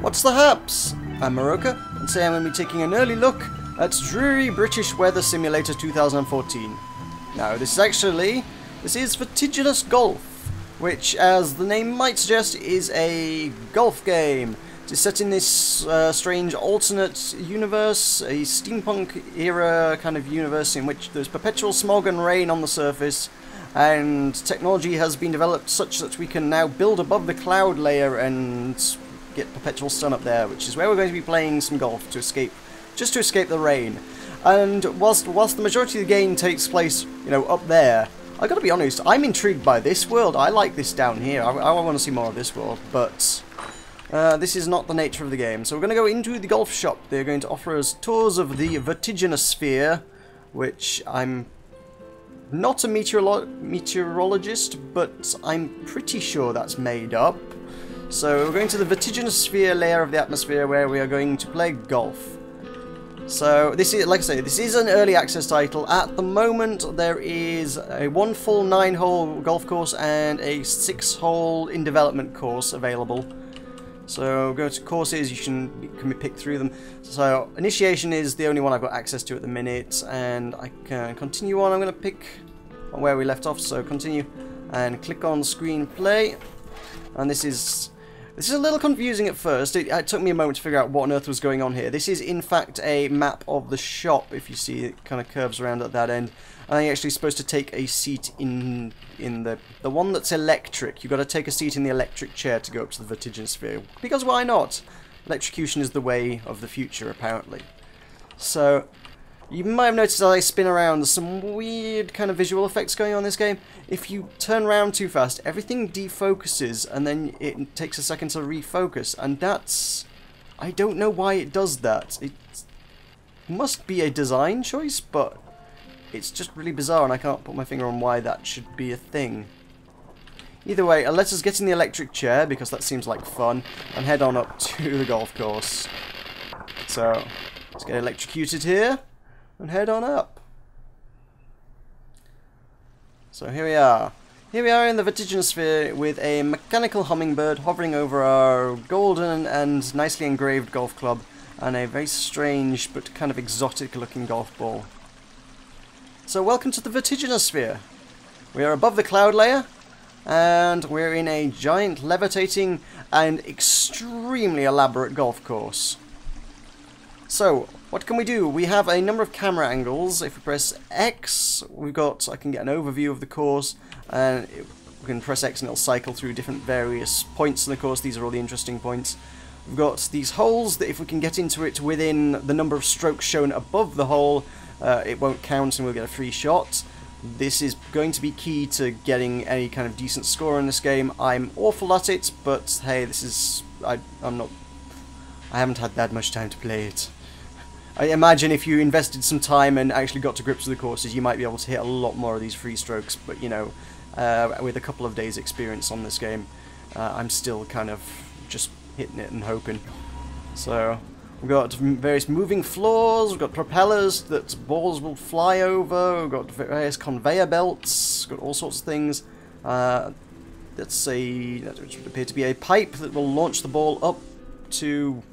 What's the haps? I'm Meroka, and today I'm going to be taking an early look at Dreary British Weather Simulator 2014. Now, this is Vertiginous Golf, which, as the name might suggest, is a golf game. It is set in this strange alternate universe, a steampunk era kind of universe in which there's perpetual smog and rain on the surface, and technology has been developed such that we can now build above the cloud layer and get perpetual sun up there, which is where we're going to be playing some golf to escape the rain. And whilst the majority of the game takes place, you know, up there, I gotta be honest, I'm intrigued by this world. I like this down here. I want to see more of this world, but this is not the nature of the game. So we're going to go into the golf shop. They're going to offer us tours of the Vertiginousphere, which I'm not a meteorologist, but I'm pretty sure that's made up. So we're going to the Vertiginousphere layer of the atmosphere where we are going to play golf. So this is, like I say, this is an early access title. At the moment there is a 1 full 9-hole golf course and a 6-hole in development course available. So go to courses, you can pick through them. So initiation is the only one I've got access to at the minute, and I can continue on. I'm going to pick on where we left off, so continue and click on screen play. And this is a little confusing at first. It took me a moment to figure out what on earth was going on here. This is in fact a map of the shop. If you see, it kind of curves around at that end. And you're actually supposed to take a seat in the one that's electric. You've got to take a seat in the electric chair to go up to the Vertiginousphere. Because why not? Electrocution is the way of the future, apparently. So you might have noticed as I spin around, there's some weird kind of visual effects going on in this game. If you turn around too fast, everything defocuses, and then it takes a second to refocus, and that's... I don't know why it does that. It must be a design choice, but it's just really bizarre, and I can't put my finger on why that should be a thing. Either way, let us get in the electric chair, because that seems like fun, and head on up to the golf course. So, let's get electrocuted here and head on up. So here we are. Here we are in the Vertiginousphere with a mechanical hummingbird hovering over our golden and nicely engraved golf club and a very strange but kind of exotic looking golf ball. So welcome to the Vertiginousphere. We are above the cloud layer and we're in a giant levitating and extremely elaborate golf course. So, what can we do? We have a number of camera angles. If we press X, I can get an overview of the course, and we can press X and it'll cycle through different various points in the course. These are all the interesting points. We've got these holes that if we can get into it within the number of strokes shown above the hole, it won't count and we'll get a free shot. This is going to be key to getting any kind of decent score in this game. I'm awful at it, but hey, this is... I haven't had that much time to play it. I imagine if you invested some time and actually got to grips with the courses, you might be able to hit a lot more of these free strokes, but you know, with a couple of days experience on this game, I'm still kind of just hitting it and hoping. So, we've got various moving floors, we've got propellers that balls will fly over, we've got various conveyor belts, we've got all sorts of things. That would appear to be a pipe that will launch the ball up to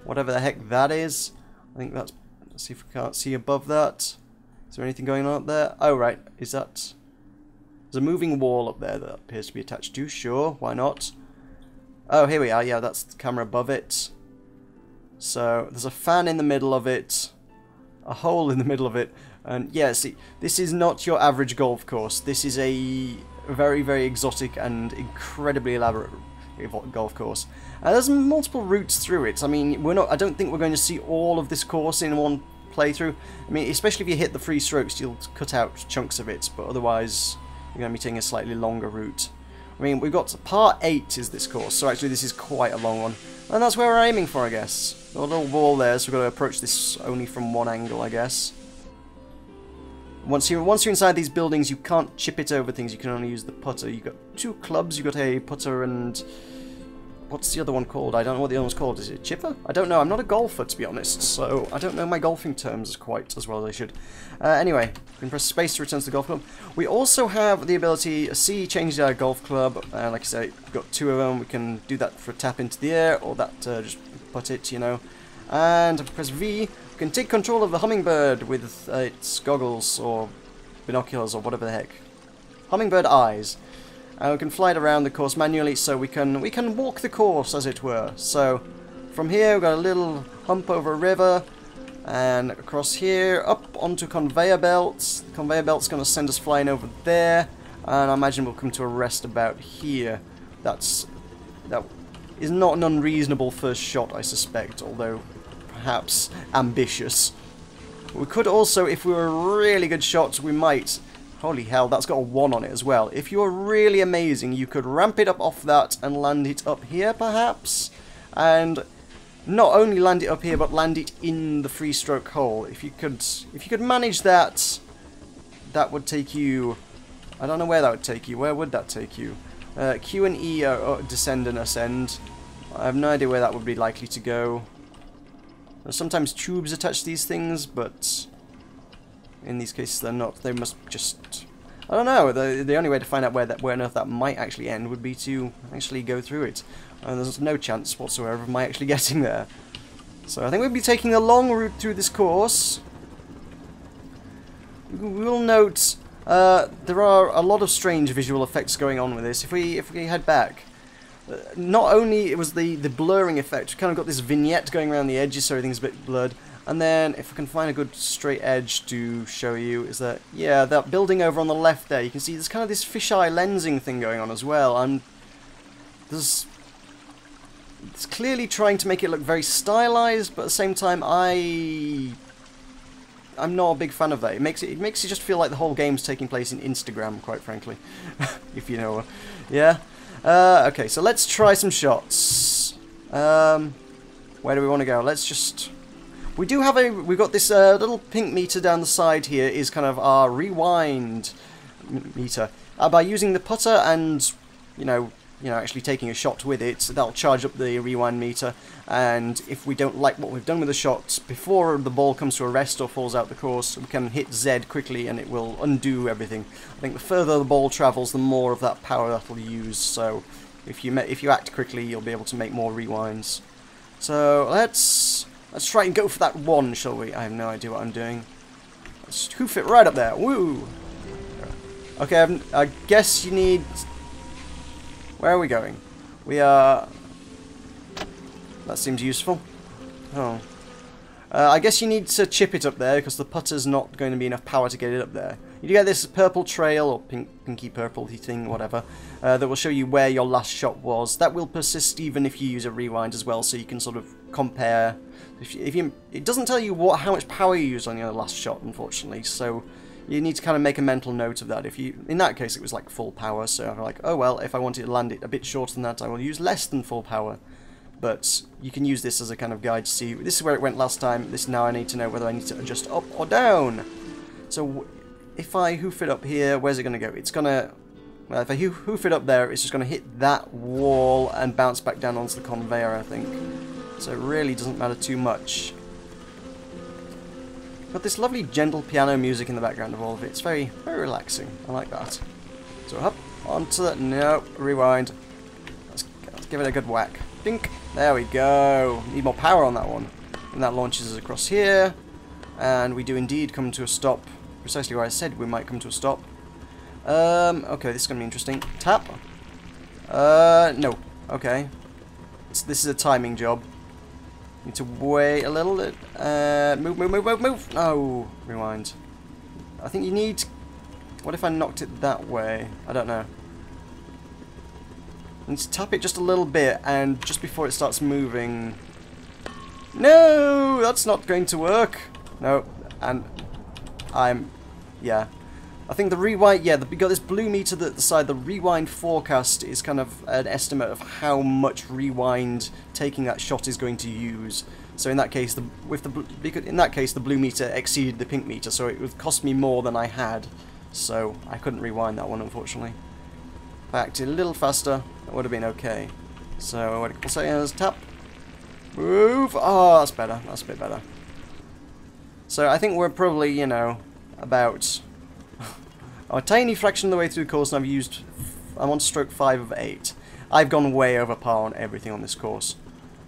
whatever the heck that is. I think that's... Let's see if we can't see above that. Is there anything going on up there? Oh, right. Is that... There's a moving wall up there that appears to be attached to. Sure, why not? Oh, here we are. Yeah, that's the camera above it. So, there's a fan in the middle of it. A hole in the middle of it. And, yeah, see, this is not your average golf course. This is a very, very exotic and incredibly elaborate golf course. There's multiple routes through it. I mean, I don't think we're going to see all of this course in one playthrough. I mean, especially if you hit the free strokes, you'll cut out chunks of it, but otherwise you're going to be taking a slightly longer route. I mean, we've got part 8 is this course, so actually this is quite a long one. And that's where we're aiming for, I guess. Got a little wall there, so we've got to approach this only from one angle, I guess. Once you're inside these buildings, you can't chip it over things, you can only use the putter. You've got 2 clubs, you've got a putter and what's the other one called? I don't know what the other one's called. Is it a chipper? I don't know. I'm not a golfer, to be honest, so I don't know my golfing terms quite as well as I should. Anyway, we can press space to return to the golf club. We also have the ability, C changes our golf club. Like I say, we've got 2 of them. We can do that for a tap into the air, or that just put it, you know. And if we press V, we can take control of the hummingbird with its goggles or binoculars or whatever the heck. Hummingbird eyes. We can fly it around the course manually, so we can walk the course, as it were. So from here, we've got a little hump over a river, and across here, up onto conveyor belts. The conveyor belt's going to send us flying over there, and I imagine we'll come to a rest about here. That is not an unreasonable first shot, I suspect, although perhaps ambitious. We could also, if we were a really good shot, we might... Holy hell, that's got a 1 on it as well. If you were really amazing, you could ramp it up off that and land it up here, perhaps? And not only land it up here, but land it in the free-stroke hole. If you could manage that, that would take you... I don't know where that would take you. Where would that take you? Q and E are descend and ascend. I have no idea where that would be likely to go. There's sometimes tubes attached to these things, but... in these cases, they're not. They must just... I don't know. The only way to find out where on earth that might actually end would be to actually go through it. And there's no chance whatsoever of my actually getting there. So I think we'll be taking a long route through this course. We will note there are a lot of strange visual effects going on with this. If we head back, not only it was the blurring effect, we kind of got this vignette going around the edges, so everything's a bit blurred. And then, if I can find a good straight edge to show you, is that, yeah, that building over on the left there, you can see there's kind of this fisheye lensing thing going on as well, and it's clearly trying to make it look very stylized, but at the same time, I'm not a big fan of that. It makes it just feel like the whole game's taking place in Instagram, quite frankly, if you know. Yeah. Okay, so let's try some shots. Where do we want to go? Let's just... we've got this little pink meter down the side here is kind of our rewind meter. By using the putter and, you know, actually taking a shot with it, that'll charge up the rewind meter. And if we don't like what we've done with the shot before the ball comes to a rest or falls out the course, we can hit Z quickly and it will undo everything. I think the further the ball travels, the more of that power that'll use. So if you act quickly, you'll be able to make more rewinds. So let's try and go for that 1, shall we? I have no idea what I'm doing. Let's hoof it right up there. Woo! Okay, I guess you need... where are we going? We are... that seems useful. Oh. I guess you need to chip it up there, because the putter's not going to be enough power to get it up there. You get this purple trail, or pinky purple thing, whatever, that will show you where your last shot was. That will persist even if you use a rewind as well, so you can sort of compare. It doesn't tell you how much power you used on your last shot, unfortunately, so you need to kind of make a mental note of that. In that case, it was like full power, so I'm like, oh well, if I wanted to land it a bit shorter than that, I will use less than full power. But you can use this as a kind of guide to see, this is where it went last time, now I need to know whether I need to adjust up or down. So if I hoof it up here, where's it going to go? It's going to, well, if I hoof it up there, it's just going to hit that wall and bounce back down onto the conveyor, I think. So it really doesn't matter too much. Got this lovely gentle piano music in the background of all of it. It's very, very relaxing. I like that. So up onto that. No, rewind. Let's give it a good whack. Dink. There we go. Need more power on that one. And that launches us across here. And we do indeed come to a stop. Precisely where I said we might come to a stop. Okay, this is going to be interesting. Tap. No. Okay. This is a timing job. Need to wait a little bit. Move. No. Rewind. I think you need... what if I knocked it that way? I don't know. I need to tap it just a little bit, and just before it starts moving... no! That's not going to work. No. And... yeah. I think the rewind... yeah, we got this blue meter at the side. The rewind forecast is kind of an estimate of how much rewind taking that shot is going to use. So in that case, the blue meter exceeded the pink meter, so it would cost me more than I had. So I couldn't rewind that one, unfortunately. If I acted a little faster, that would have been okay. So, wait a couple seconds, tap, move. Oh, that's better. That's a bit better. So, I think we're probably, you know, about a tiny fraction of the way through the course, and I'm on stroke 5 of 8. I've gone way over par on everything on this course.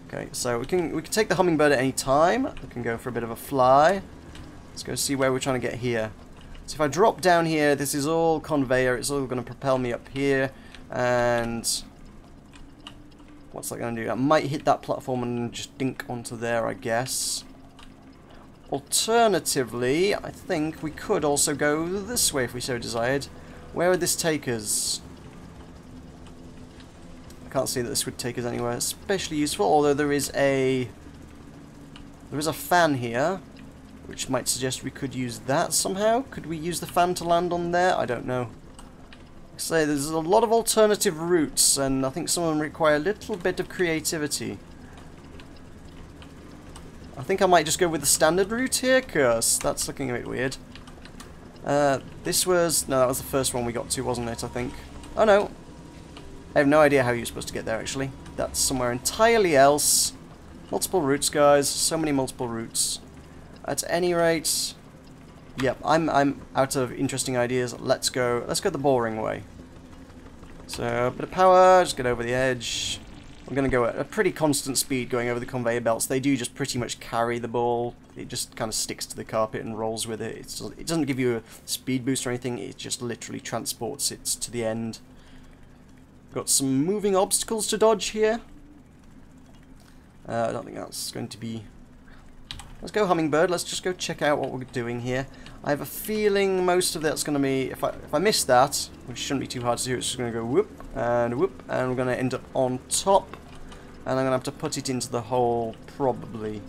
Okay, so we can take the hummingbird at any time. We can go for a bit of a fly. Let's go see where we're trying to get here. So if I drop down here, this is all conveyor. It's all going to propel me up here, and what's that going to do? I might hit that platform and just dink onto there, I guess. Alternatively, I think we could also go this way if we so desired. Where would this take us? I can't see that this would take us anywhere especially useful, although there is a fan here, which might suggest we could use that somehow. Could we use the fan to land on there? I don't know. So there's a lot of alternative routes, and I think some of them require a little bit of creativity. I think I might just go with the standard route here, because that's looking a bit weird. No, that was the first one we got to, wasn't it, I think? Oh no. I have no idea how you're supposed to get there, actually. That's somewhere entirely else. Multiple routes, guys. So many multiple routes. At any rate, yep, I'm out of interesting ideas. Let's go the boring way. So, a bit of power, just get over the edge. We're going to go at a pretty constant speed going over the conveyor belts. They do just pretty much carry the ball. It just kind of sticks to the carpet and rolls with it. It doesn't give you a speed boost or anything. It just literally transports it to the end. Got some moving obstacles to dodge here. I don't think that's going to be... Let's go hummingbird. Let's just go check out what we're doing here. I have a feeling most of that's going to be... If I miss that, which shouldn't be too hard to do, it's just going to go whoop, and we're going to end up on top. And I'm going to have to put it into the hole, probably.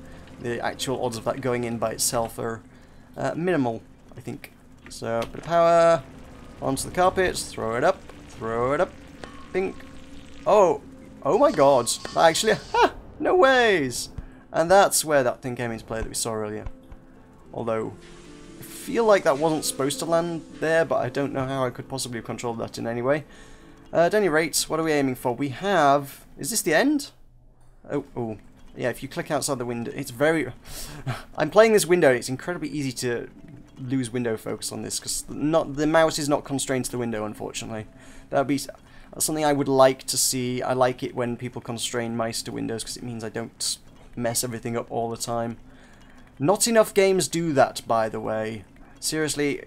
The actual odds of that going in by itself are minimal, I think. So, a bit of power, onto the carpet, throw it up, think. Oh my god, actually, ha! No ways! And that's where that thing came into play that we saw earlier. Although, I feel like that wasn't supposed to land there, but I don't know how I could possibly have controlled that in any way. At any rate, what are we aiming for? We have... Is this the end? Oh. Yeah, if you click outside the window, it's very... I'm playing this window, and it's incredibly easy to lose window focus on this, because the mouse is not constrained to the window, unfortunately. That would be... That's something I would like to see. I like it when people constrain mice to windows, because it means I don't mess everything up all the time. Not enough games do that, by the way. Seriously,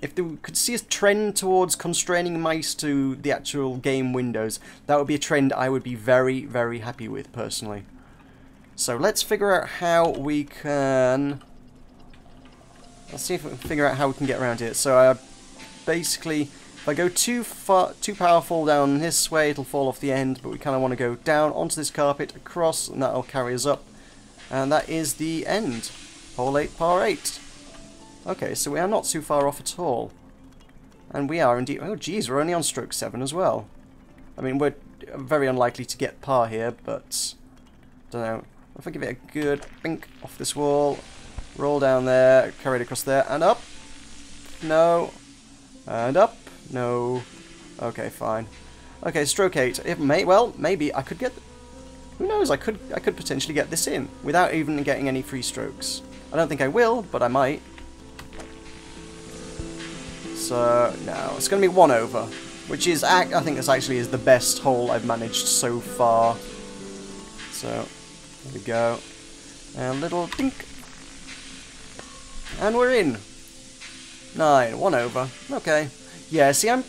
if we could see a trend towards constraining mice to the actual game windows, that would be a trend I would be very, very happy with, personally. So let's figure out how we can... Let's see if we can figure out how we can get around here. So basically... If I go too powerful down this way, it'll fall off the end, but we kind of want to go down onto this carpet, across, and that'll carry us up. And that is the end. Hole 8, par 8. Okay, so we are not too far off at all. And we are indeed... Oh, geez, we're only on stroke 7 as well. I mean, we're very unlikely to get par here, but... Don't know. If I give it a good bink off this wall, roll down there, carry it across there, and up. No. And up. No. Okay, fine. Okay, stroke 8. Well, maybe I could get... Who knows? I could potentially get this in without even getting any free strokes. I don't think I will, but I might. So, no. It's going to be 1 over, which is... I think this actually is the best hole I've managed so far. So, there we go. A little dink. And we're in. 9. 1 over. Okay. Yeah, see, I'm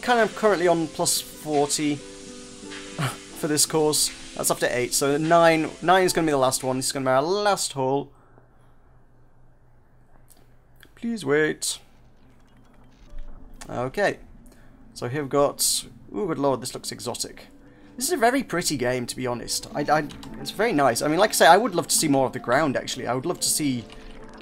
kind of currently on plus 40 for this course. That's after 8, so 9 is going to be the last one. This is going to be our last hole. Please wait. Okay. So here we've got... Ooh, good lord, this looks exotic. This is a very pretty game, to be honest. It's very nice. I mean, like I say, I would love to see more of the ground, actually. I would love to see...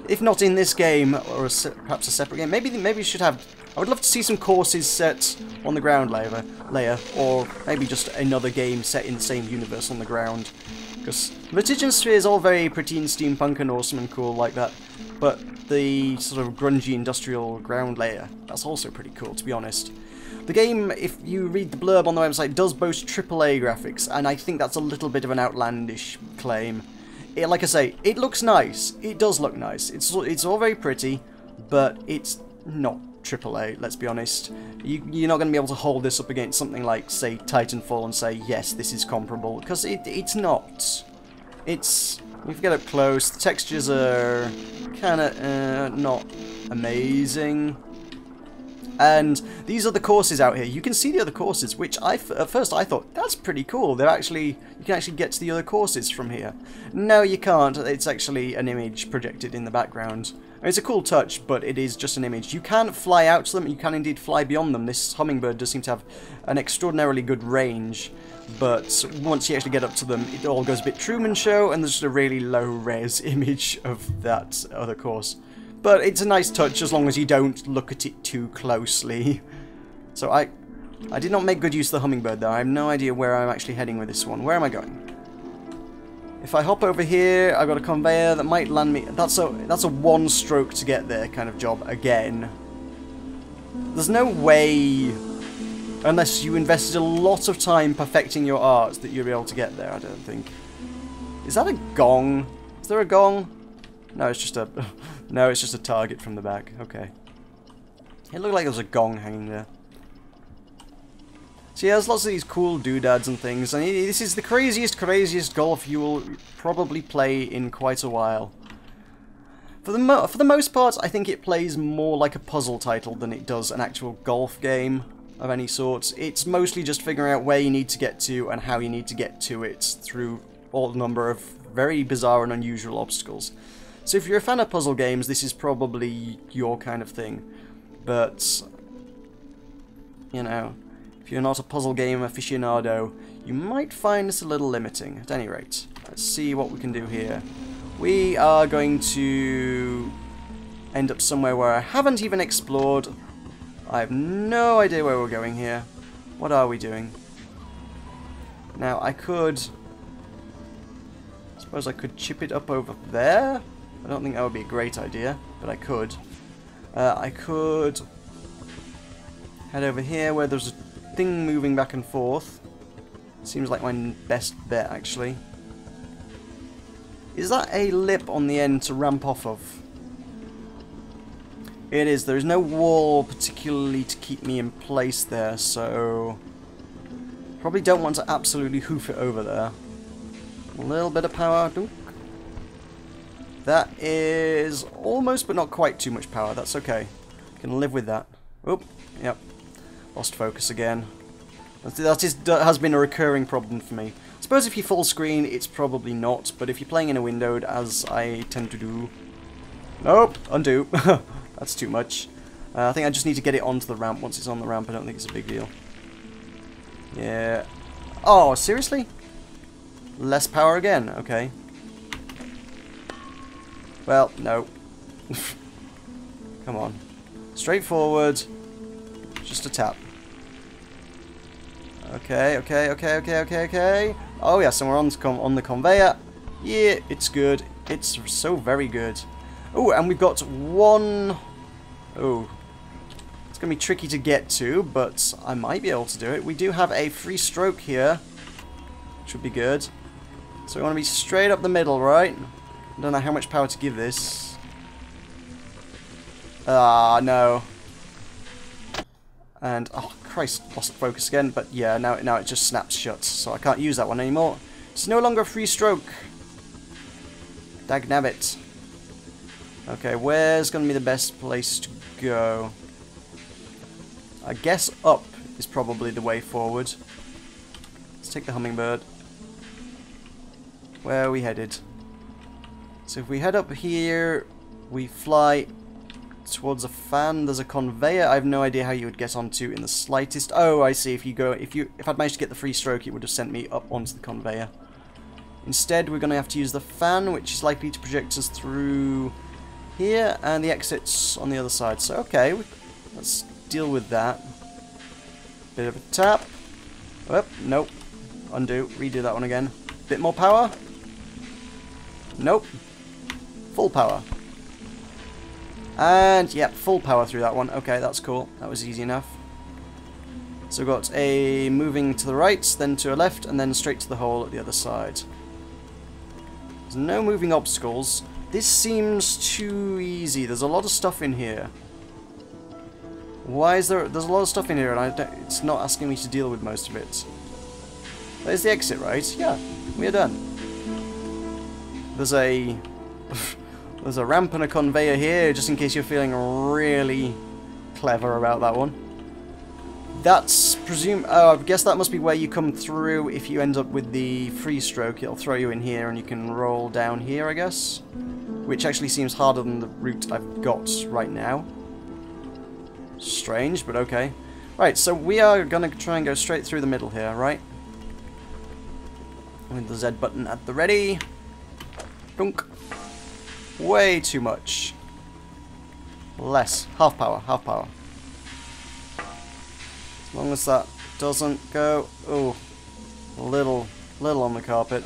If not in this game, or perhaps a separate game, maybe we should have... I would love to see some courses set on the ground layer, or maybe just another game set in the same universe on the ground. Because Vertiginousphere is all very pretty and steampunk and awesome and cool like that, but the sort of grungy industrial ground layer, that's also pretty cool, to be honest. The game, if you read the blurb on the website, does boast AAA graphics, and I think that's a little bit of an outlandish claim. Like I say, it looks nice. It does look nice. It's all very pretty, but it's not AAA, let's be honest. You're not going to be able to hold this up against something like, say, Titanfall and say, yes, this is comparable, because it's not. If you get up close, the textures are kind of not amazing. And these are the courses out here. You can see the other courses, which at first I thought, that's pretty cool. You can actually get to the other courses from here. No, you can't. It's actually an image projected in the background. It's a cool touch, but it is just an image. You can fly out to them. You can indeed fly beyond them. This hummingbird does seem to have an extraordinarily good range. But once you actually get up to them, it all goes a bit Truman Show, and there's just a really low-res image of that other course. But it's a nice touch as long as you don't look at it too closely. So I did not make good use of the hummingbird though. I have no idea where I'm actually heading with this one. Where am I going? If I hop over here, I've got a conveyor that might land me. That's a one stroke to get there kind of job again. There's no way, unless you invested a lot of time perfecting your art, that you'll be able to get there, I don't think. Is that a gong? Is there a gong? No, it's just a... No, it's just a target from the back. Okay. It looked like there was a gong hanging there. So yeah, there's lots of these cool doodads and things. And this is the craziest golf you will probably play in quite a while. For the most part, I think it plays more like a puzzle title than it does an actual golf game of any sort. It's mostly just figuring out where you need to get to and how you need to get to it through all the number of very bizarre and unusual obstacles. So if you're a fan of puzzle games, this is probably your kind of thing. But, you know, if you're not a puzzle game aficionado, you might find this a little limiting. At any rate, let's see what we can do here. We are going to end up somewhere where I haven't even explored. I have no idea where we're going here. What are we doing? Now, I suppose I could chip it up over there. I don't think that would be a great idea, but I could. I could head over here where there's a thing moving back and forth. Seems like my best bet, actually. Is that a lip on the end to ramp off of? It is. There is no wall particularly to keep me in place there, so... Probably don't want to absolutely hoof it over there. A little bit of power. Dunk. That is almost, but not quite too much power. That's okay. Can live with that. Oop. Yep. Lost focus again. That has been a recurring problem for me. I suppose if you full screen, it's probably not. But if you're playing in a windowed, as I tend to do... Nope. Undo. That's too much. I think I just need to get it onto the ramp. Once it's on the ramp, I don't think it's a big deal. Yeah. Oh, seriously? Less power again? Okay. Well, no. Come on. Straightforward. Just a tap. Okay. Oh yes, and we're on the conveyor. Yeah, it's good. It's so very good. Oh, and we've got one... Oh. It's going to be tricky to get to, but I might be able to do it. We do have a free stroke here. Which would be good. So we want to be straight up the middle, right? I don't know how much power to give this. Ah, no. And, oh Christ, lost focus again. But yeah, now it just snaps shut, so I can't use that one anymore. It's no longer a free stroke. Dagnabbit. Okay, where's going to be the best place to go? I guess up is probably the way forward. Let's take the hummingbird. Where are we headed? So if we head up here, we fly towards a fan. There's a conveyor. I have no idea how you would get onto in the slightest. Oh, I see. If I'd managed to get the free stroke, it would have sent me up onto the conveyor. Instead, we're going to have to use the fan, which is likely to project us through here, and the exit's on the other side. So, okay, let's deal with that. Bit of a tap. Oh, nope. Undo. Redo that one again. Bit more power. Nope. Full power. And, yep, full power through that one. Okay, that's cool. That was easy enough. So we've got a moving to the right, then to a left, and then straight to the hole at the other side. There's no moving obstacles. This seems too easy. There's a lot of stuff in here. Why is there... There's a lot of stuff in here, and it's not asking me to deal with most of it. There's the exit, right? Yeah, we're done. There's a... There's a ramp and a conveyor here, just in case you're feeling really clever about that one. That's oh, I guess that must be where you come through if you end up with the free stroke. It'll throw you in here and you can roll down here, I guess. Which actually seems harder than the route I've got right now. Strange, but okay. Right, so we are going to try and go straight through the middle here, right? With the Z button at the ready. Dunk. Way too much. Less. Half power, half power. As long as that doesn't go... Oh, a little on the carpet.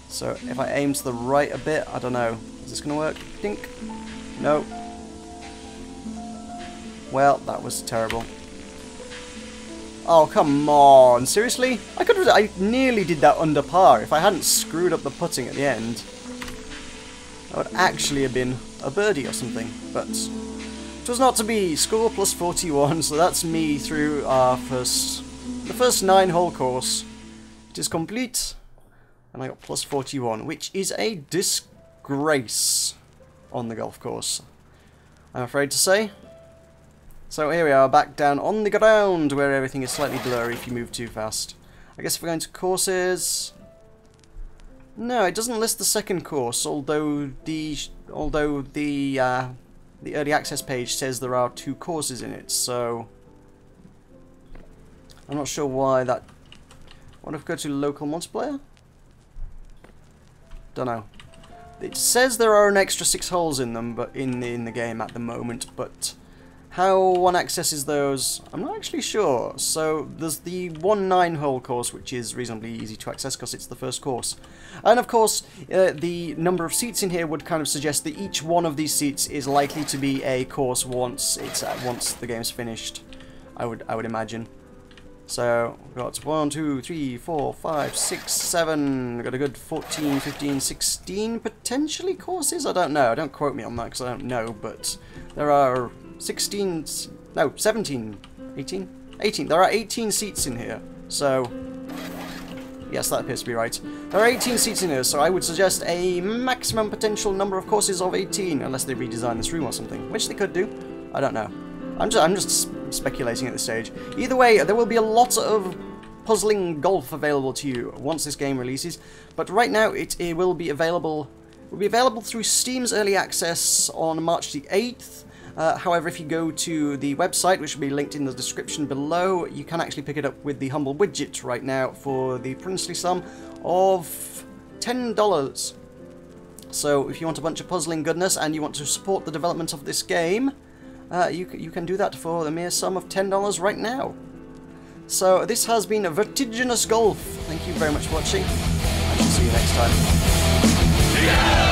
So if I aim to the right a bit, I don't know. Is this going to work? Dink. No. Well, that was terrible. Oh, come on. Seriously? I nearly did that under par. If I hadn't screwed up the putting at the end, that would actually have been a birdie or something. But it was not to be. Score plus 41, so that's me through the first 9-hole course. It is complete, and I got plus 41, which is a disgrace on the golf course, I'm afraid to say. So here we are, back down on the ground, where everything is slightly blurry if you move too fast. I guess if we're going to courses... No, it doesn't list the second course, although the early access page says there are 2 courses in it, so... I'm not sure why that... What if we go to local multiplayer? Don't know. It says there are an extra 6 holes in them, but in the game at the moment, but... How one accesses those, I'm not actually sure. So there's the 1 9-hole course, which is reasonably easy to access because it's the first course. And of course, the number of seats in here would kind of suggest that each one of these seats is likely to be a course once the game's finished. I would imagine. So we've got 1, 2, 3, 4, 5, 6, 7. We've got a good 14, 15, 16 potentially courses. I don't know. Don't quote me on that because I don't know. But there are 16, no, 17, 18? 18. There are 18 seats in here, so... Yes, that appears to be right. There are 18 seats in here, so I would suggest a maximum potential number of courses of 18, unless they redesign this room or something, which they could do. I don't know. I'm just speculating at this stage. Either way, there will be a lot of puzzling golf available to you once this game releases, but right now it will be available through Steam's early access on March the 8th. However, if you go to the website, which will be linked in the description below, you can actually pick it up with the humble widget right now for the princely sum of $10. So if you want a bunch of puzzling goodness and you want to support the development of this game, you can do that for the mere sum of $10 right now. So this has been Vertiginous Golf. Thank you very much for watching. I shall see you next time. Yeah!